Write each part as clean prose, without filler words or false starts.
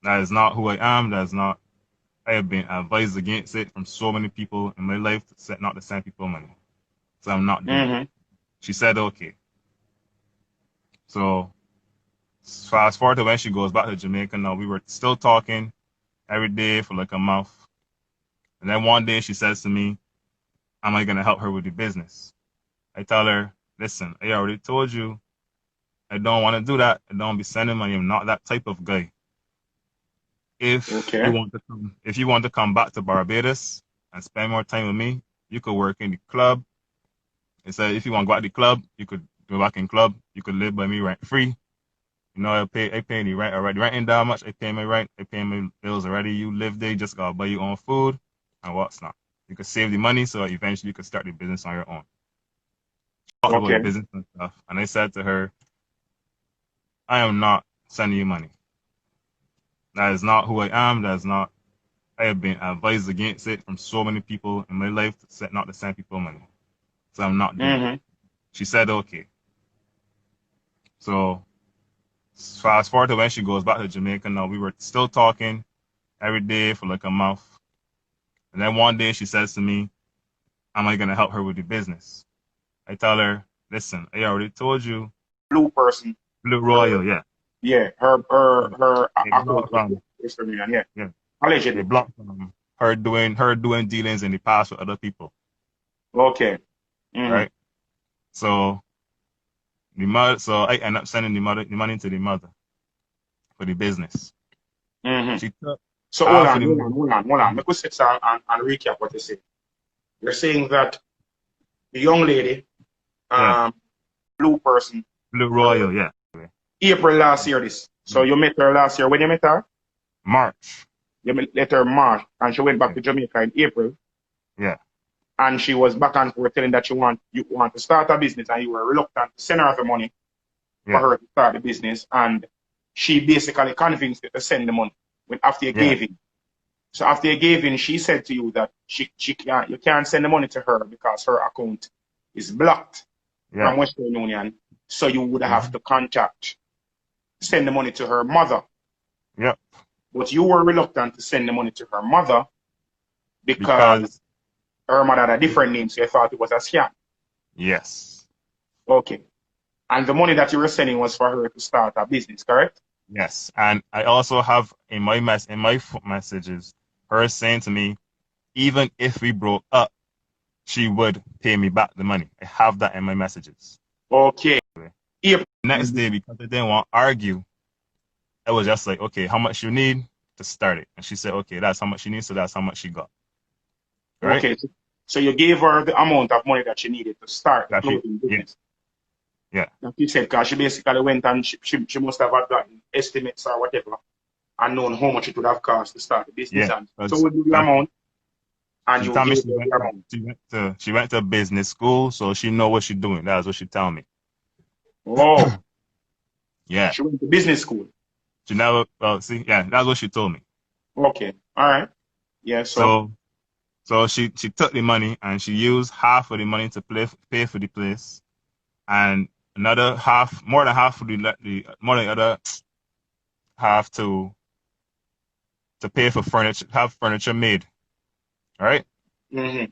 That is not who I am. That is not. I have been advised against it from so many people in my life not to send people money. So I'm not doing it. Mm-hmm. She said okay. So fast forward to when she goes back to Jamaica now, we were still talking every day for like a month. And then one day she says to me, am I gonna help her with the business? I tell her, listen, I already told you I don't want to do that. I don't be sending money. I'm not that type of guy. Okay. If you want to come back to Barbados and spend more time with me, you could work in the club. It said if you want to go out the club, you could go back in club. You could live by me rent free. You know, I pay the rent already. Rent ain't that much. I pay my rent. I pay my bills already. You live there, you just gotta buy your own food and what's not. You could save the money so eventually you could start the business on your own. Talked about the Okay. business and stuff, and I said to her, I am not sending you money. That is not who I am. That is not. I have been advised against it from so many people in my life not to send people money. So I'm not doing it. Mm-hmm. She said okay. So fast forward to when she goes back to Jamaica now, we were still talking every day for like a month. And then one day she says to me, am I gonna help her with the business? I tell her, listen, I already told you. Blue person. Blue Her, Royal, yeah. yeah. Her They account blocked was from Western Union. Yeah. yeah, they Allegedly. blocked from her doing dealings in the past with other people. Okay. Mm-hmm. Right? So so I end up sending the money to the mother for the business. Mm-hmm. She took So hold half of on, the hold on, money. hold on, hold on. Make us sit down and recap what you said. You're saying that the young lady, Yeah, um, blue person, Blue her Royal, yeah. April last year this. So Yeah. you met her last year. When you met her? March. You met her March and she went back Yeah, to Jamaica in April yeah, and she was back and forth telling that you want to start a business and you were reluctant to send her the money for yeah, her to start the business and she basically convinced you to send the money when after you yeah, gave in. So after you gave in, she said to you that she can't you can't send the money to her because her account is blocked yeah. from Western Union. So you would have Mm-hmm. to send the money to her mother. Yep. But you were reluctant to send the money to her mother because Because her mother had a different name, so you thought it was a scam. yes, Okay. And the money that you were sending was for her to start a business, correct? yes. And I also have in my messages her saying to me, even if we broke up, she would pay me back the money. I have that in my messages. Okay. April. Next day, because I didn't want to argue, I was just like, okay, how much you need to start it? And she said, okay, that's how much she needs, so that's how much she got. Right? Okay. So you gave her the amount of money that she needed to start the That she, clothing yeah, business. yeah, Like you said, because she basically went and she must have had gotten estimates or whatever and known how much it would have cost to start the business. yeah. And so Because we do the amount and she you told me gave her the amount. she went to business school, so she know what she's doing. That's what she tell me. Oh, Yeah. she went to business school. She never see, yeah, that's what she told me. Okay. All right. Yeah. So, So she took the money and she used half of the money to pay for the place, and another half, more than half of the more than the other half to pay for furniture, have furniture made, right? mhm.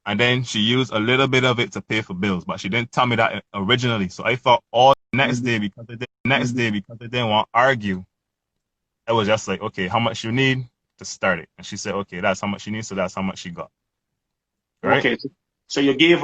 And then she used a little bit of it to pay for bills, but she didn't tell me that originally. So I thought all next day because I didn't want to argue, I was just like, okay, how much you need to start it? And she said, okay, that's how much she needs, so that's how much she got, right? Okay. So you gave